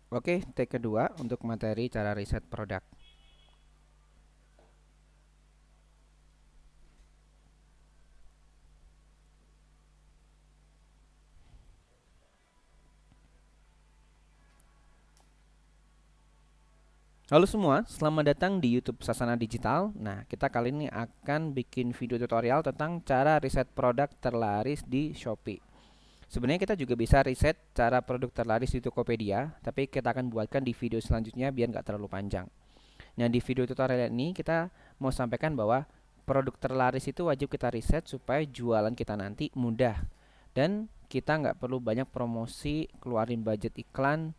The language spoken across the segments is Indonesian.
Oke, take kedua untuk materi cara riset produk. Halo semua, selamat datang di YouTube Sasana Digital. Nah, kita kali ini akan bikin video tutorial tentang cara riset produk terlaris di Shopee. Sebenarnya kita juga bisa riset cara produk terlaris di Tokopedia, tapi kita akan buatkan di video selanjutnya biar nggak terlalu panjang. Nah, di video tutorial ini kita mau sampaikan bahwa produk terlaris itu wajib kita riset supaya jualan kita nanti mudah. Dan kita nggak perlu banyak promosi, keluarin budget iklan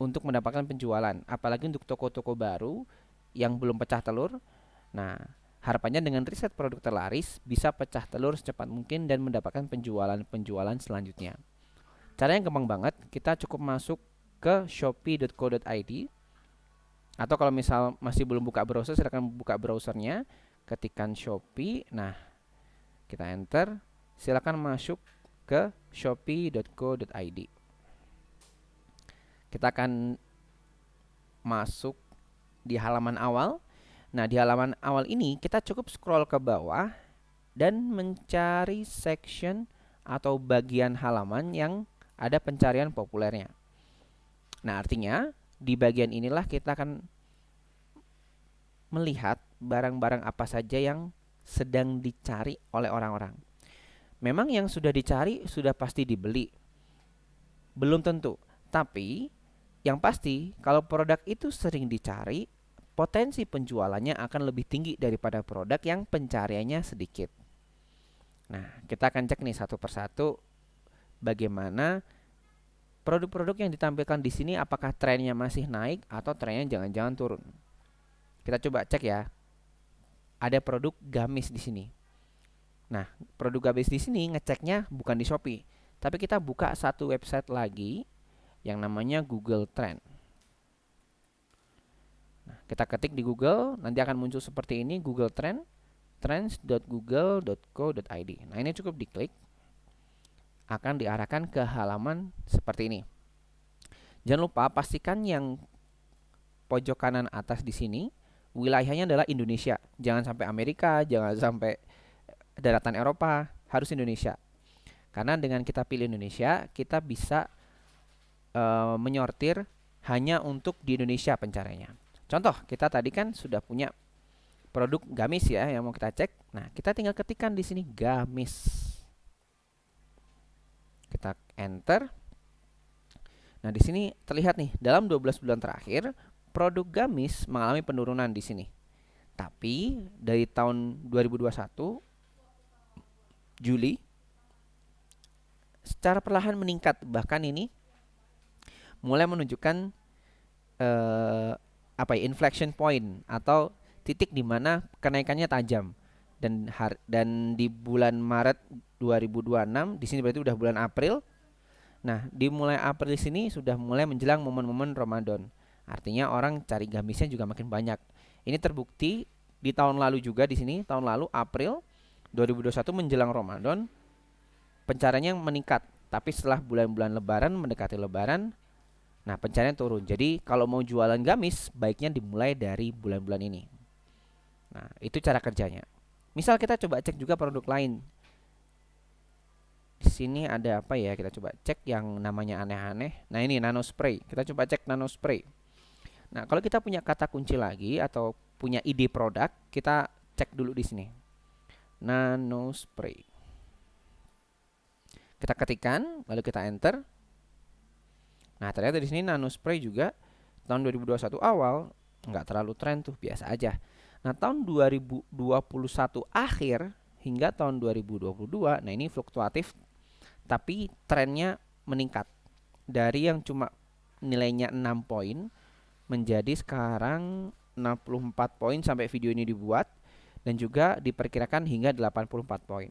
untuk mendapatkan penjualan. Apalagi untuk toko-toko baru yang belum pecah telur. Nah, harapannya dengan riset produk terlaris bisa pecah telur secepat mungkin dan mendapatkan penjualan-penjualan selanjutnya. Caranya gampang banget, kita cukup masuk ke shopee.co.id atau kalau misal masih belum buka browser, silakan buka browsernya, ketikkan Shopee. Nah, kita enter, silakan masuk ke shopee.co.id. Kita akan masuk di halaman awal. Nah, di halaman awal ini kita cukup scroll ke bawah dan mencari section atau bagian halaman yang ada pencarian populernya. Nah, artinya di bagian inilah kita akan melihat barang-barang apa saja yang sedang dicari oleh orang-orang. Memang yang sudah dicari sudah pasti dibeli. Belum tentu. Tapi yang pasti kalau produk itu sering dicari, potensi penjualannya akan lebih tinggi daripada produk yang pencariannya sedikit. Nah, kita akan cek nih satu persatu bagaimana produk-produk yang ditampilkan di sini, apakah trennya masih naik atau trennya jangan-jangan turun. Kita coba cek ya. Ada produk gamis di sini. Nah, produk gamis di sini ngeceknya bukan di Shopee, tapi kita buka satu website lagi yang namanya Google Trend. Nah, kita ketik di Google, nanti akan muncul seperti ini, Google Trend, trends.google.co.id. Nah, ini cukup diklik, akan diarahkan ke halaman seperti ini. Jangan lupa pastikan yang pojok kanan atas di sini wilayahnya adalah Indonesia. Jangan sampai Amerika, jangan sampai daratan Eropa, harus Indonesia. Karena dengan kita pilih Indonesia, kita bisa menyortir hanya untuk di Indonesia pencariannya. Contoh, kita tadi kan sudah punya produk gamis ya yang mau kita cek. Nah, kita tinggal ketikkan di sini gamis. Kita enter. Nah, di sini terlihat nih, dalam 12 bulan terakhir produk gamis mengalami penurunan di sini. Tapi dari tahun 2021 Juli secara perlahan meningkat, bahkan ini mulai menunjukkan inflection point atau titik di mana kenaikannya tajam. Dan di bulan Maret 2026 di sini berarti udah bulan April. Nah, di mulai April sini sudah mulai menjelang momen-momen Ramadan. Artinya orang cari gamisnya juga makin banyak. Ini terbukti di tahun lalu juga di sini, tahun lalu April 2021 menjelang Ramadan pencariannya meningkat. Tapi setelah bulan-bulan Lebaran mendekati Lebaran, nah pencarian turun. Jadi kalau mau jualan gamis baiknya dimulai dari bulan-bulan ini. Nah, itu cara kerjanya. Misal kita coba cek juga produk lain. Di sini ada apa ya? Kita coba cek yang namanya aneh-aneh. Nah, ini nano spray. Kita coba cek nano spray. Nah, kalau kita punya kata kunci lagi atau punya ide produk, kita cek dulu di sini. Nano spray. Kita ketikkan, lalu kita enter. Nah, ternyata di sini nano spray juga tahun 2021 awal nggak terlalu tren tuh, biasa aja. Nah, tahun 2021 akhir hingga tahun 2022, nah ini fluktuatif tapi trennya meningkat. Dari yang cuma nilainya 6 poin menjadi sekarang 64 poin sampai video ini dibuat, dan juga diperkirakan hingga 84 poin.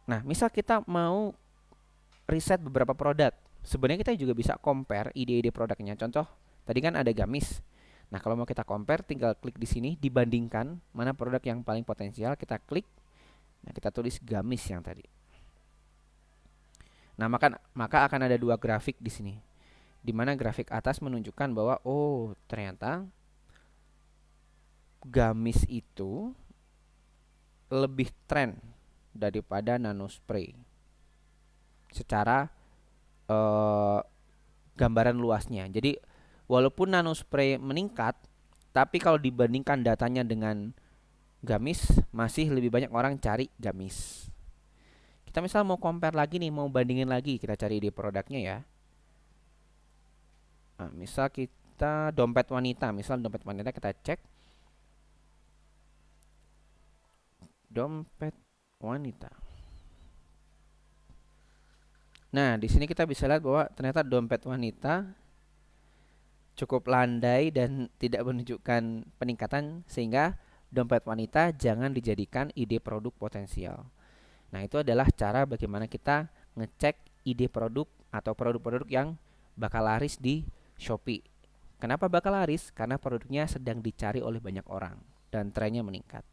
Nah, misal kita mau riset beberapa produk, sebenarnya kita juga bisa compare ide-ide produknya. Contoh, tadi kan ada gamis. Nah, kalau mau kita compare, tinggal klik di sini, dibandingkan mana produk yang paling potensial, kita klik. Nah, kita tulis gamis yang tadi. Nah, maka akan ada dua grafik di sini. di mana grafik atas menunjukkan bahwa oh ternyata gamis itu lebih tren daripada nanospray secara eh, gambaran luasnya. Jadi walaupun nanospray meningkat, tapi kalau dibandingkan datanya dengan gamis, masih lebih banyak orang cari gamis. Kita misal mau compare lagi nih, mau bandingin lagi, kita cari di produknya ya. Nah, misal kita dompet wanita, misal dompet wanita kita cek dompet wanita. Nah, di sini kita bisa lihat bahwa ternyata dompet wanita cukup landai dan tidak menunjukkan peningkatan, sehingga dompet wanita jangan dijadikan ide produk potensial. Nah, itu adalah cara bagaimana kita ngecek ide produk atau produk-produk yang bakal laris di Shopee. Kenapa bakal laris? Karena produknya sedang dicari oleh banyak orang dan trennya meningkat.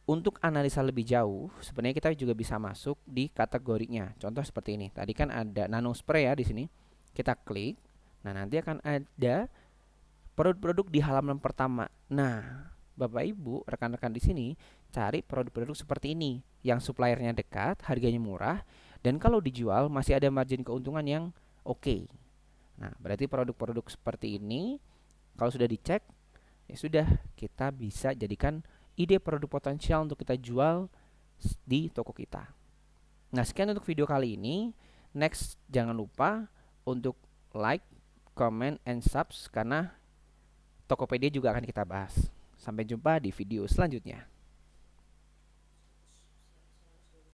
Untuk analisa lebih jauh, sebenarnya kita juga bisa masuk di kategorinya. Contoh seperti ini. Tadi kan ada nanospray ya di sini. Kita klik. Nah, nanti akan ada produk-produk di halaman pertama. Nah, Bapak Ibu, rekan-rekan di sini cari produk-produk seperti ini yang suppliernya dekat, harganya murah, dan kalau dijual masih ada margin keuntungan yang oke. Nah, berarti produk-produk seperti ini kalau sudah dicek, ya sudah kita bisa jadikan ide produk potensial untuk kita jual di toko kita. Nah, sekian untuk video kali ini. Next, jangan lupa untuk like, comment, and subs karena Tokopedia juga akan kita bahas. Sampai jumpa di video selanjutnya.